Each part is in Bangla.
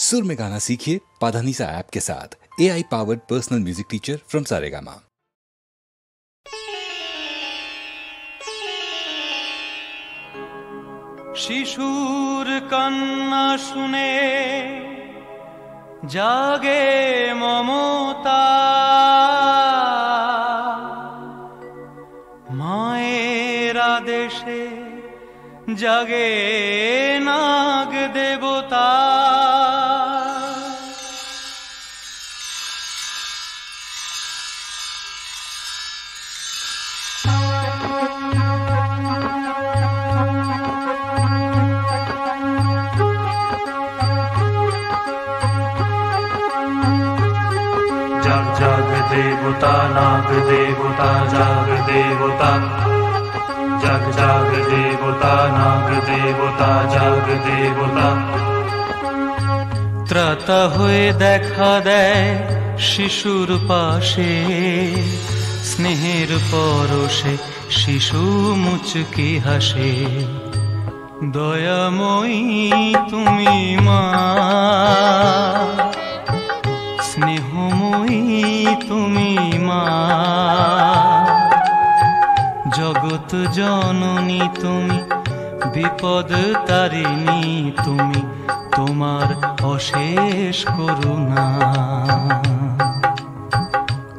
सुर में गाना सीखिए पाधानीसा ऐप के साथ। AI powered personal music teacher from Saregama. শিশুর কান্না শুনে জাগে মমতা, মায়ের আদেশে জাগে নাগ দেবতা। জাগ জাগ দেবতা, নাগ দেবতা, জাগ দেবতা, জাগ জাগ দেবতা, নাগ দেবতা, জাগ দেবতা। ত্রাতা হয়ে দেখা দেয় শিশুর পাশে, স্নেহের পরশে শিশু মুচকি হাসে। দয়াময়ী তুমি মা, স্নেহময়ী তুমি মা, জগৎ জননী তুমি, বিপদ তারিণী তুমি, তোমার অশেষ করুণা।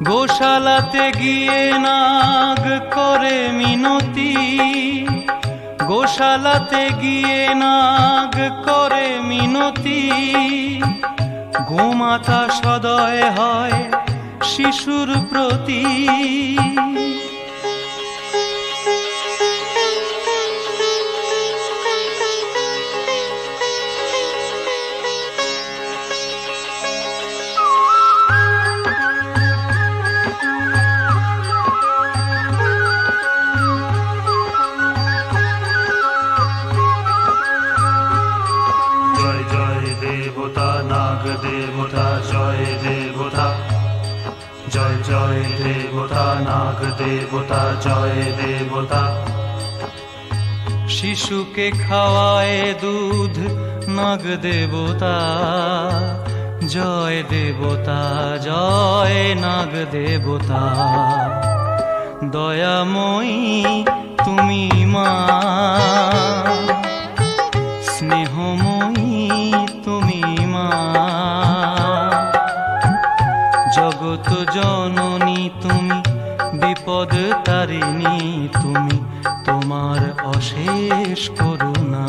গোশালাতে গিয়ে নাগ করে মিনতি, গোশালাতে গিয়ে নাগ করে মিনতি। গোমাতা সদয় হয় শিশুর প্রতি। দেবতা জয় দেবতা, জয় জয় দেবতা, নাগ দেবতা, জয় দেবতা। শিশুকে খাওয়ায় দুধ নাগ দেবতা, জয় দেবতা, জয় নাগ দেবতা। দয়াময়ী তুমি মা, স্নেহময়ী তুমি মা, জগৎ জননী তুমি, বিপদ তারিণী তুমি, তোমার অশেষ করুণা।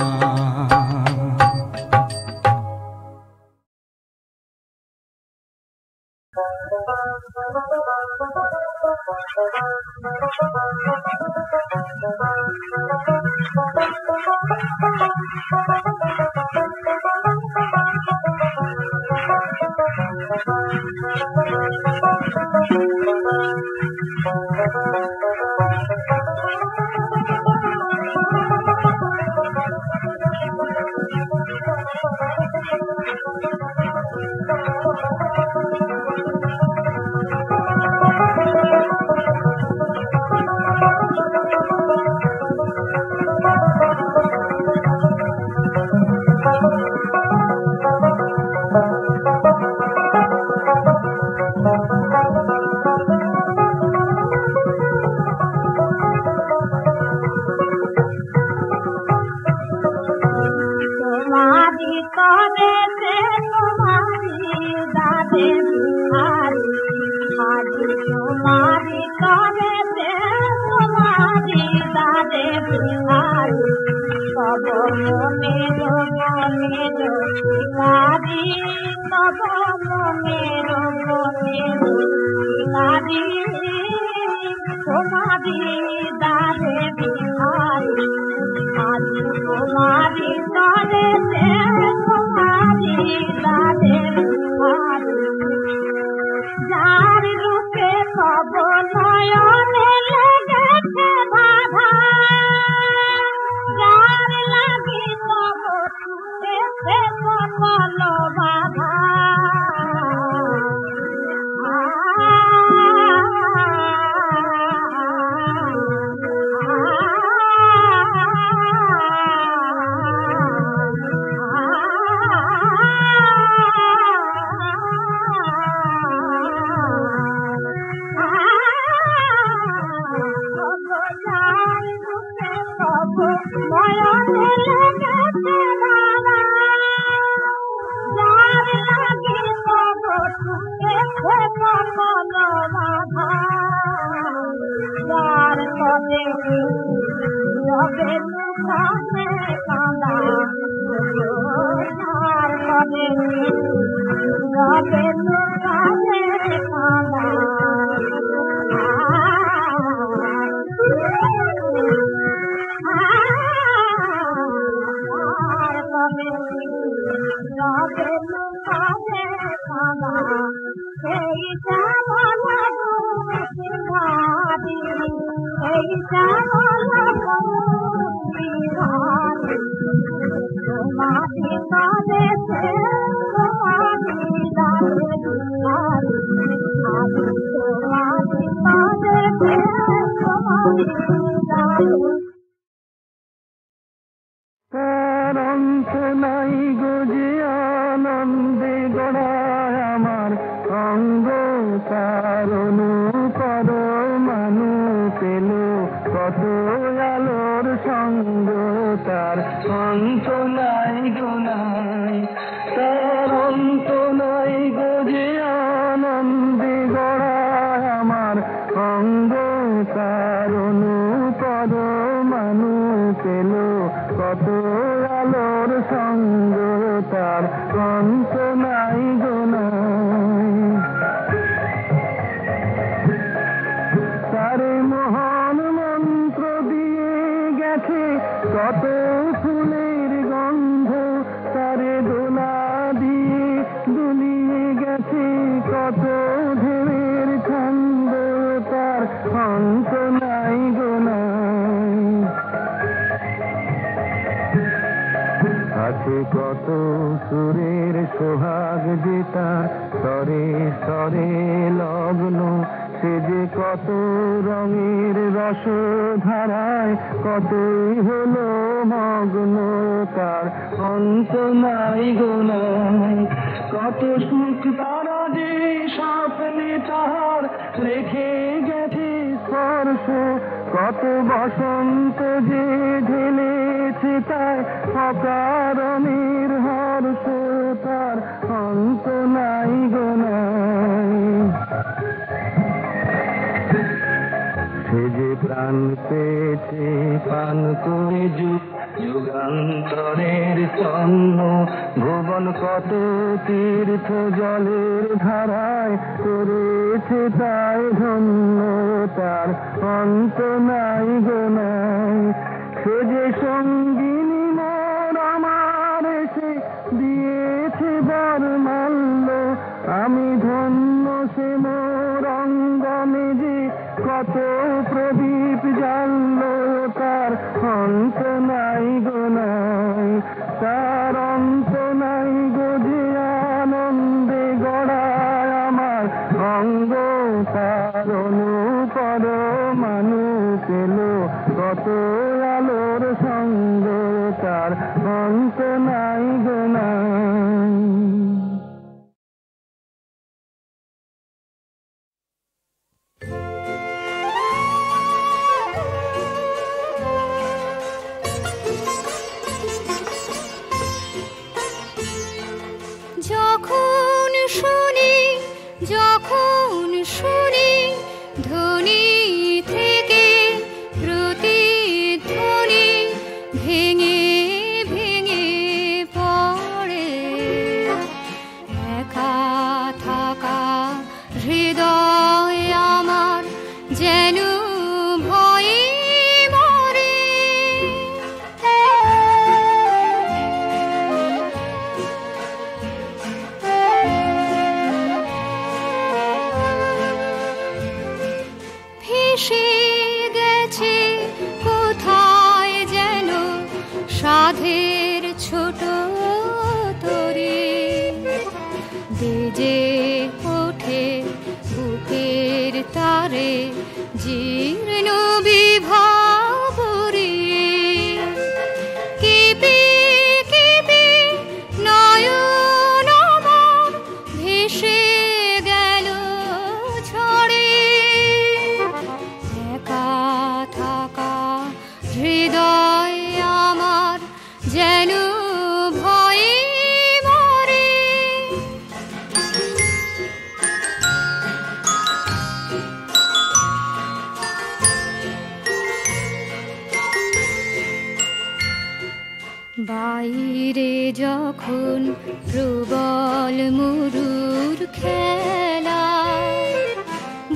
ঝাল মুরুর খেলা,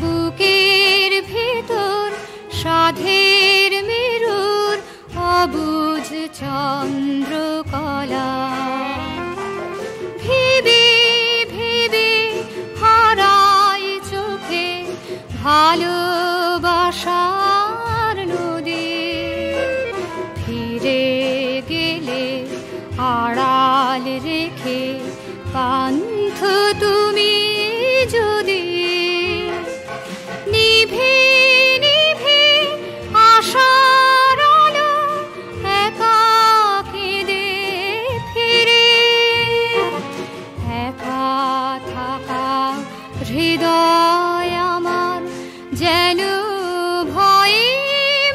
বুকের ভেতর সাধের মেরুর অবুঝ চন্দ্রকলা। ভেবে ভেবে হারায় চোখে ভালোবাসার নদী, ফিরে গেলে আড়াল রেখে পান্থ তুমি যদি, নিভে নিভে আশার আলো একা কেঁদে ফিরে, একা থাকা হৃদয় আমার যেন ভয়ে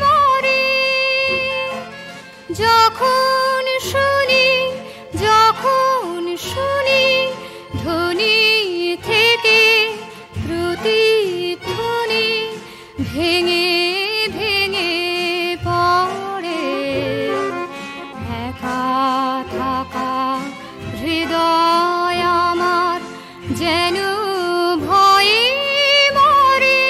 মরে। যখন শুনি ধ্বনি থেকে প্রতিধ্বনি ভেঙে ভেঙে পড়ে, একা থাকা হৃদয় আমার যেন ভয়ে মরে।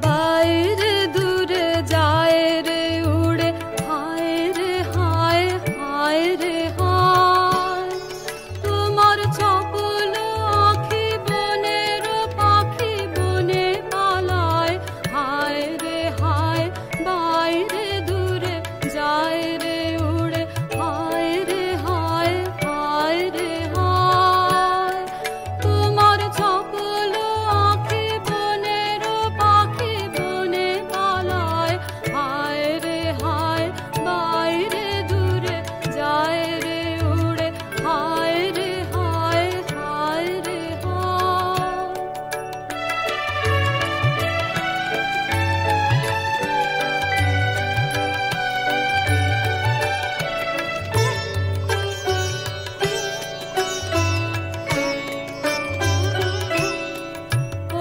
বাইরে দূরে যায় রে উড়ে, হায় রে হায় হায় রে হায়, তোমার চপল আঁখি বনের পাখি বনে পালায়, হায় রে হায় বাইরে দূরে যায় রে উড়ে, হায় রে হায় হায় রে হায়, তোমার চপল আঁখি বনের পাখি বনে পালায়, হায় রে হায় বাইরে দূরে যায় রে উড়ে, হায় রে হায় হায় রে হায়।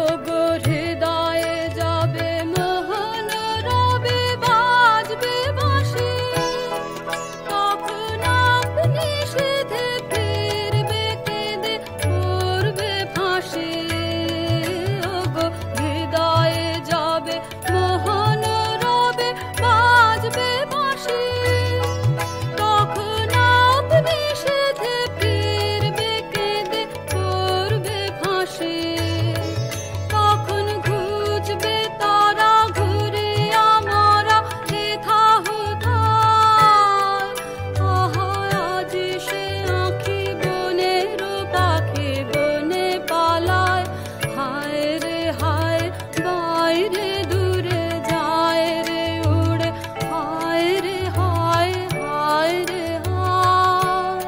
ওগো হৃদয়ে যাবে মোহন রবে, বাজবে বাঁশি, তখন আপনি সিধে ফিরবে কেঁদে করবে ফাঁসি। ওগো হৃদয়ে যাবে মোহন রবে, বাজবে বাঁশি, তখন আপনি সিধে ফিরবে কেঁদে করবে ফাঁসি। তখন ঘুচবে তারা ঘুরে আমরা হেথা হুথায়, আহা আজি সে আঁখি বনের পাখি বনে পালায়, হায় রে হায় বাইরে দূরে যায় রে উড়ে, হায় রে হায় হায় রে হায়।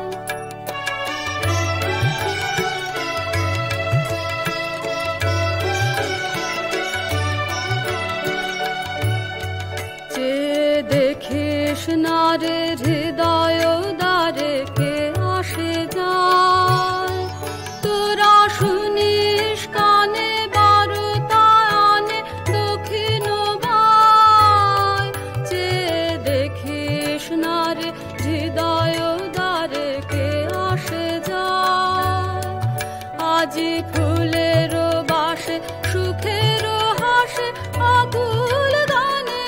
যে দেখিস না রে হৃদয় দ্বারে কে আসে যায়, তোরা শুনিস কানে বারুতা আনে দক্ষিণ বায়। যে দেখিস না রে হৃদয় দ্বারে কে আসে যায়, আজি ফুলের বাসে সুখের হাসে আকুল গানে,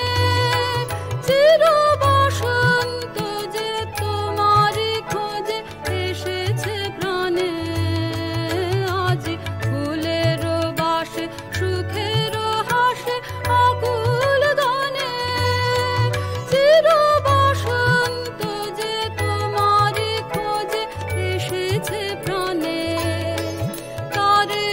চির বসন্ত যে তোমারই খোঁজে এসেছে প্রাণে। আজি ফুলের বাসে সুখের হাসে আকুল গানে, চির বসন্ত যে তোমারই খোঁজে এসেছে প্রাণে। তারে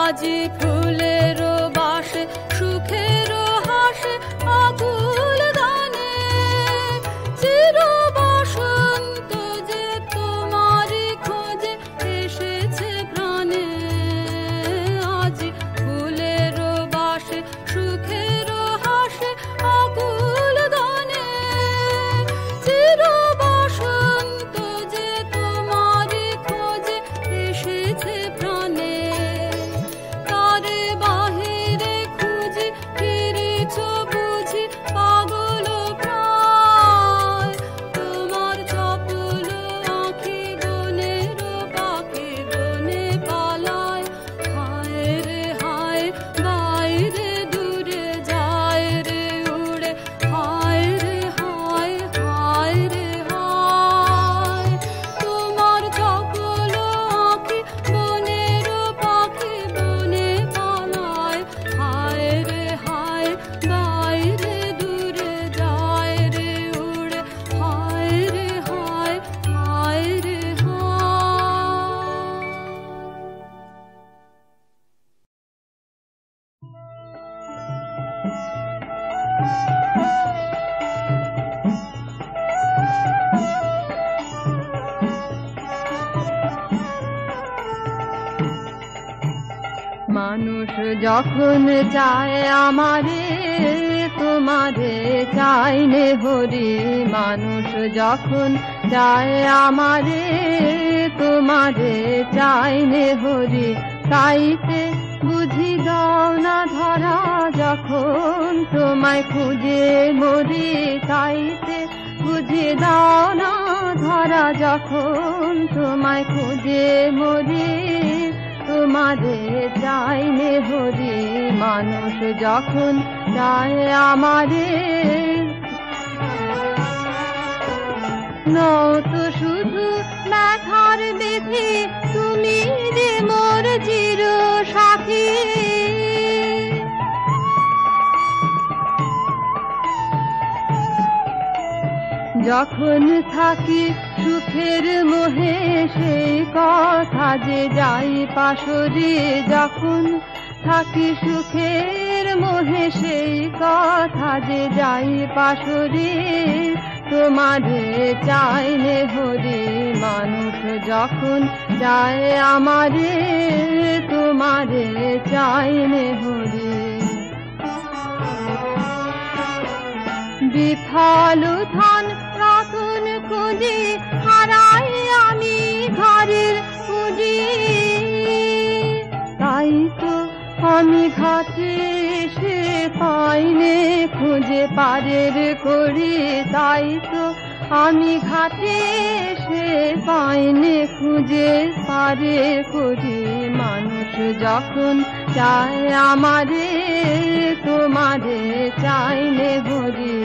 আজি ফুলের বাসে সুখের হাসে আকুল গানে চির বসন্ত যে তোমারই খোঁজে এসেছে প্রাণে আজি ফুলের বাসে সুখের হাসে আকুল গানে চির বসন্ত যে তোমারই খোঁজে এসেছে প্রাণে তারে বাহিরে খুঁজি ফিরিছ বুঝি পাগল প্রায় তোমার চপল আঁখি বনের পাখি বনে পালায় হায় রে হায় বাইরে দূরে যায় রে উড়ে হায় রে হায় হায় রে হায় তোমার চপল আঁখি বনের পাখি বনে পালায় হায় রে হায় বাইরে দূরে যায় রে উড়ে হায় রে হায় হায় রে মানুষ যখন চায় আমারে তোমারে চাইনে হরি মানুষ যখন চায় আমারে তোমারে চাইনে হরি তাইতে বুঝি দাও না ধরা যখন তোমায় খুঁজে মরি তাইতে বুঝি দাও না ধরা যখন তোমায় খুঁজে মরি তোমারে চাইনে হরি মানুষ যখন চায় আমারে নত শুধু ব্যথার বেঁধে তুমি রে মোর চির সাথী যখন থাকি সুখের মোহে সেই কথা যে যাই পাশরে যখন থাকি সুখের মোহে সেই কথা যে যাই পাশরে তোমারে চাইনে হরি মানুষ যখন যায় আমারে তোমারে চাইনে হরি বিফল ধন রতন খুঁজি হারাই আমি ঘরের পুঁজি তাই তো আমি ঘাটে সে পাইনে খুঁজে পারের করি তাই তো আমি ঘাটে সে পাইনে খুঁজে পারে করি মানুষ যখন চায় আমারে তোমারে চাইনে হরি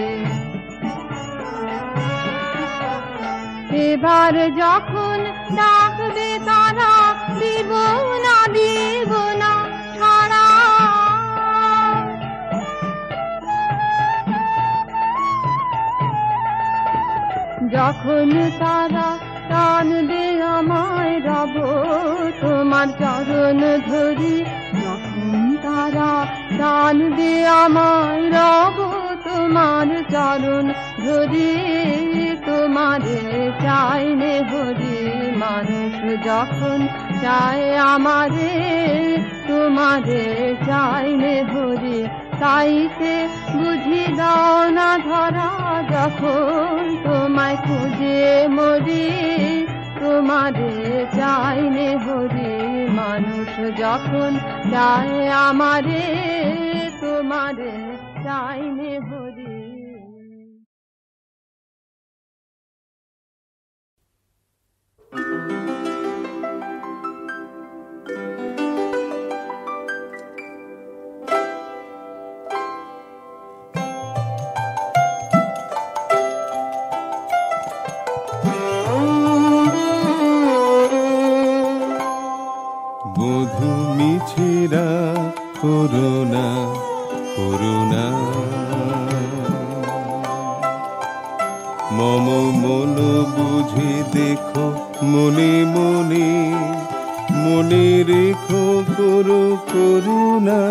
এবার যখন ডাকবে তারা দিব না ছাড়া যখন তারা টানবে আমায় রব তোমার চরণ ধরি যখন তারা টানবে আমায় রব তোমার চরণ ধরি তোমারে চাইনে হরি মানুষ যখন চায় আমারে তোমারে চাইনে হরি তাইতে বুঝি দাও না ধরা যখন তোমায় খুঁজে মরি তোমারে চাইনে হরি মানুষ যখন চায় আমারে তোমারে চাইনে হরি বধূ মিছেরা করুণা করুণা মম মন বুঝে দেখো মনে মনে মনে রেখো করো করুণা,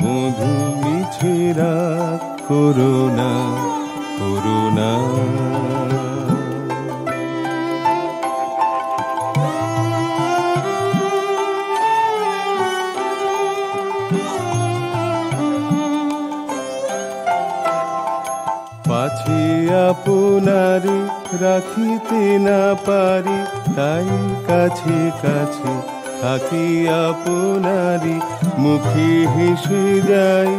মধু মিছে রাগ করুণা করুণা। পাছে আপনারে রাখিতে না পারি, তাই কাছে কাছে থাকি আপনারি। মুখে হেসে যাই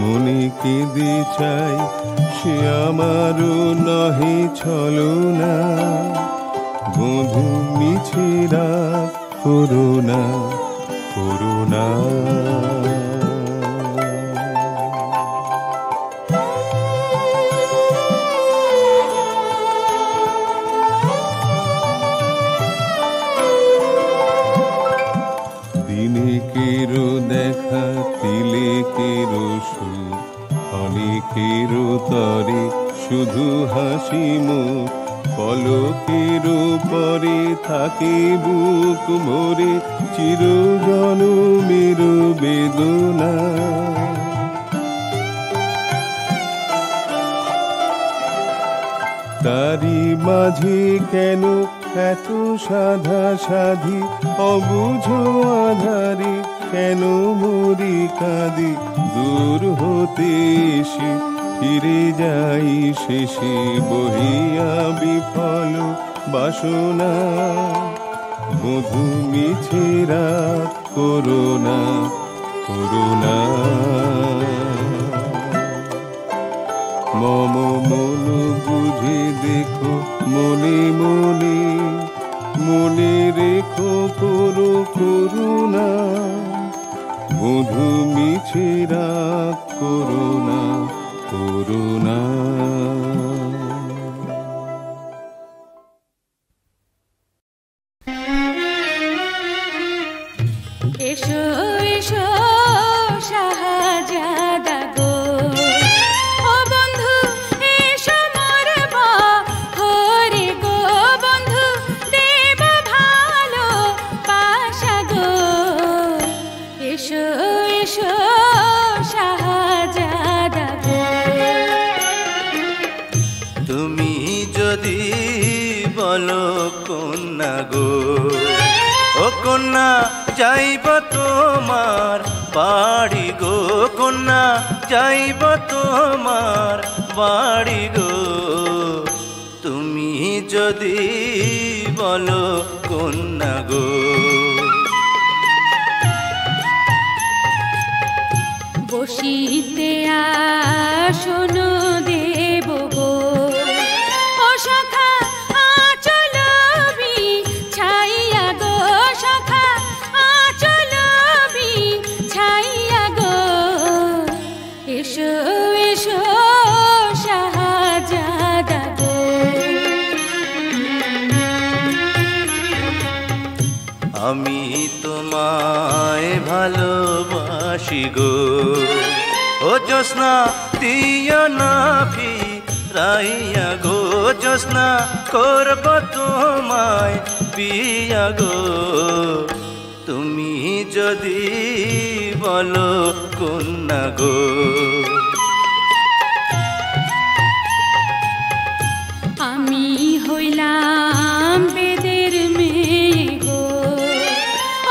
মনে কেঁদে চাই, সে আমারও নহে ছলনা। বধূ মিছে রাগ করুণা করুণা। দিনেকেরও দেখা তিলেকেরও সুর, অনেকেরও তরে শুধু হাসি মুখ। পলকেরও পরে থাকে বুক ভরে চিরজনমের বেদনা। তারি মাঝে কেন এত সাধা সাধি, অবুঝ আধারে কেন মরি কাঁদি। দূর হতে এসে ফিরে যাই শেষে, বহিয়া বিফল বাসনা। বধূ মিছে রাগ করুণা করুণা। মম মন বুঝে দেখো মনে মনে, মনে রেখো করো করুণা। বধূ মিছে রাগ করুণা করুণা। এসো এসো শাহজাদা গো, ও বন্ধু এসো মোর বহরে গো। বন্ধু দেব ভালো বাসা গো, এসো এসো শাহজাদা গো। তুমি যদি বলো কন্যা গো, ও কন্যা যাইব তোমার বাড়ি গো। কন্যা যাইব তোমার বাড়ি গো। তুমি যদি বলো কন্যা গো। বসিতে আসন দেব গো, ও সখা আঁচল বিছাইয়া গো। সখা আঁচল বিছাইয়া গো, এসো এসো শাহজাদা গো। আমি তোমায় ভালোবাসি গো, ও জ্যোৎস্না দিও না ফিরাইয়া গো। জ্যোৎস্না করব তোমায় বিয়া গো। তুমি যদি বলো কন্যা গো। আমি হইলাম বেদের মেয়ে গো,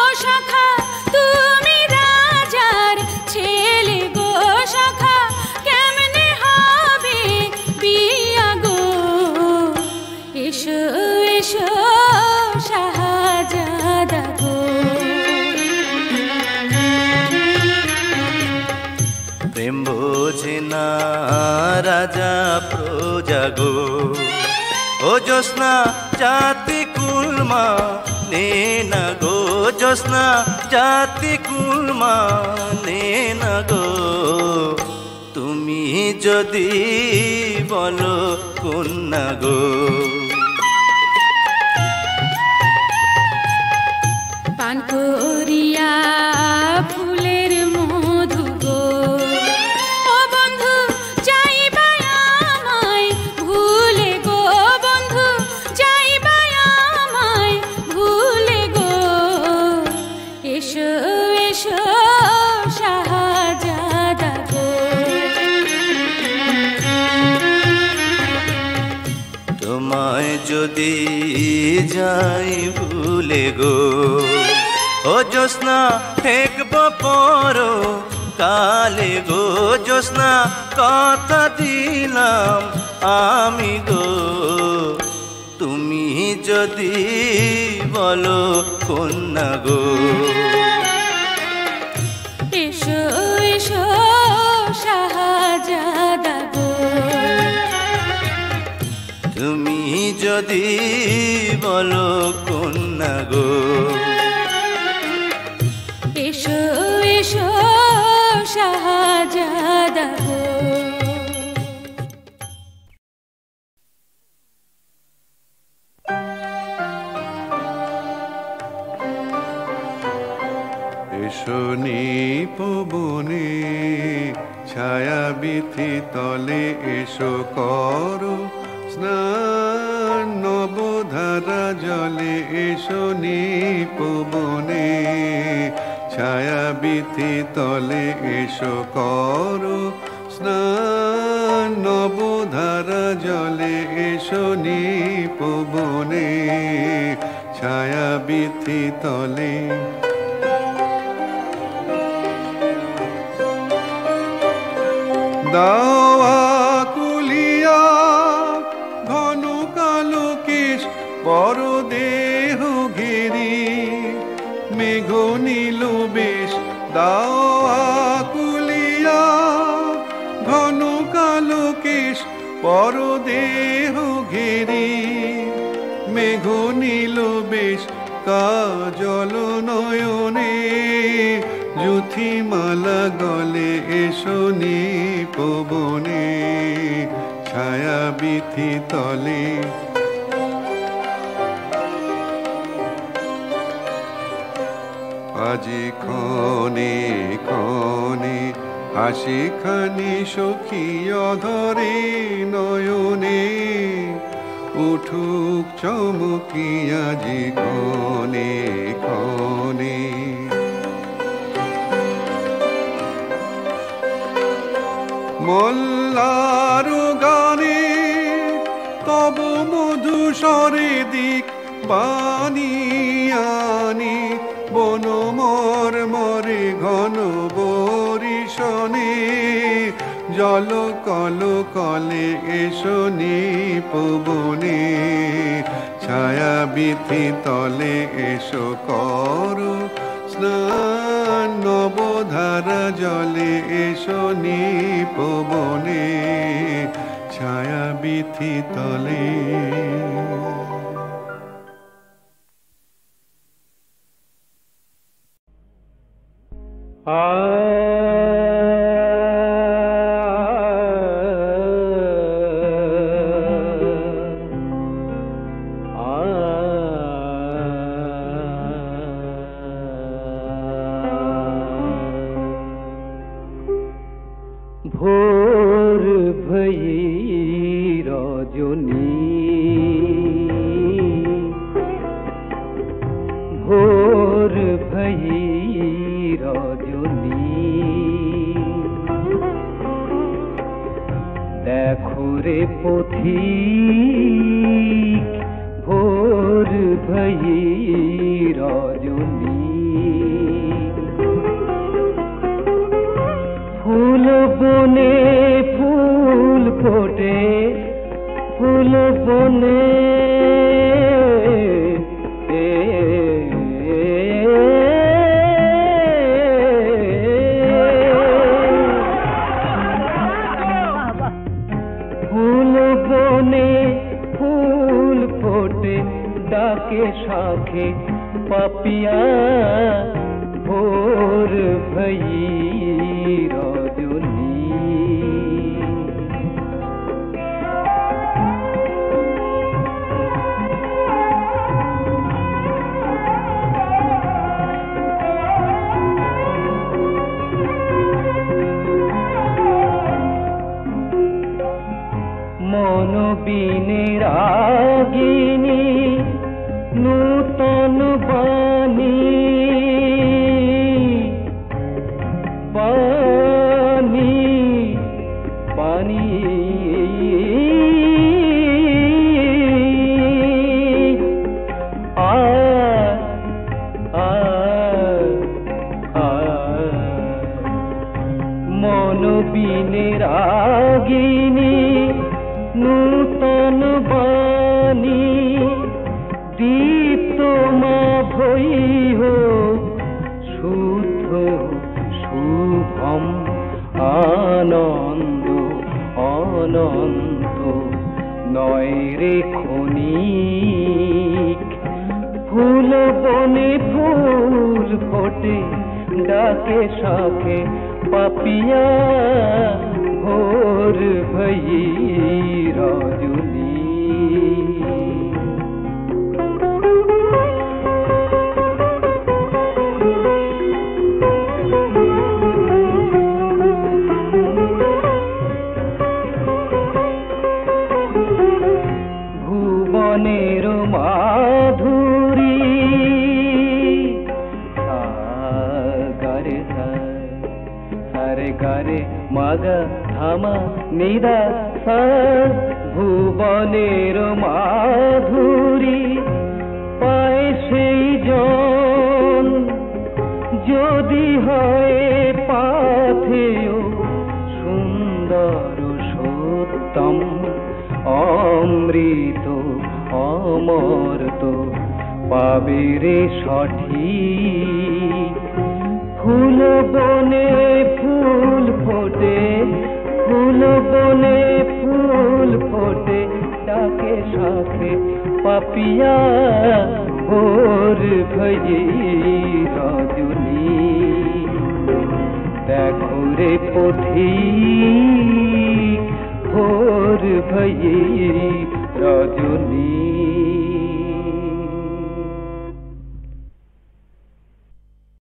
ও সখা তুমি রাজার ছেলে গো। সখা কেমনে হবে বিয়া গো, এসো এসো শাহজাদা গো। প্রেম বোঝে না রাজা প্রজা গো, ও জ্যোৎস্না জাতি কুলমা নে না গো। জ্যোৎস্না জাতি কুলমা নে না গো। তুমি যদি বলো কন্যা গো। পান করিয়া ফুলের মধু গো, ও বন্ধু যাইবা আমায় ভুলে গো। বন্ধু যাইবা আমায় ভুলে গো, যদি যাই ভুলে গো ও জ্যোৎস্না ঠেকব পর কালে গো জ্যোৎস্না কথা দিলাম আমি গো তুমি যদি বলো কন্যা গো এসো এসো শাহজাদা গো তুমি যদি বলো কন্যা গো এসো এসো শাহজাদা গো এসো নিপবনে ছায়া বিথি তলে এসো করো স্নান নবধারা জলে এসো নিপবনে ছায়া বিথি তলে এসো করো স্নান নবধারা জলে এসো নিপবনে ছায়া বিথি তলে দাওয়া কুলিয়া ঘন কালো কেশ বড় দেহ ঘেরি মেঘ নীল বেশ দাওয়া কুলিয়া ঘন কালো কেশ বড় দেহ ঘেরি মেঘ নীল বেশ কাজল নয়নে যুথিমালা গলে এসো নিপবনে ছায়া বিথি তলে আজি ক্ষণে ক্ষণে হাসি খানি সখী অধরে নয়নে উঠুক চমকিয়া জি ক্ষণে ক্ষণে মল্লার গানে তব মধুস্বরে দিক বানিয়ানি বন মর মরে ঘন বরিশনে জল কল কলে এসো নিপবনে ছায়া বিথি তলে এসো করো স্নান নবধারা জলে এসো নিপবনে ছায়া বিথি তলে ভোর ভয়ি রজনী ভোর ভয়ি রজনী দেখো রে পথিক ভোর ভয়ি রজনী ফুল বনে ফুল ফোটে ফুল বনে ফুল বনে ফুল ফোটে ডাকে শাখে পাপিয়া ভোর ভয়ি রজনী বিনে রাগিনী নূতন বাণী দীপ্ত মা ভৈ হোক শুদ্ধ শুভম আনন্দ অনন্ত নয় রে ক্ষণিক ফুল বনে ফুল ফোটে ডাকে শাখে পাপিয়া ভোর ভই রজনী ভুবনের মাধুরী গারে সারে গারে মাগা ধামা নিদা সা ভুবনের মাধুরী পায় সেই জন যদি হয় পাথেয় সুন্দর সত্যম অমৃত অমর্ত পাবে রে সঠিক ফুল বনে ফুল ফোটে ফুল বনে ফুল ফোটে ডাকে শাখে পাপিয়া ভোর ভই রজনী দেখো রে পথিক ভোর ভই রজনী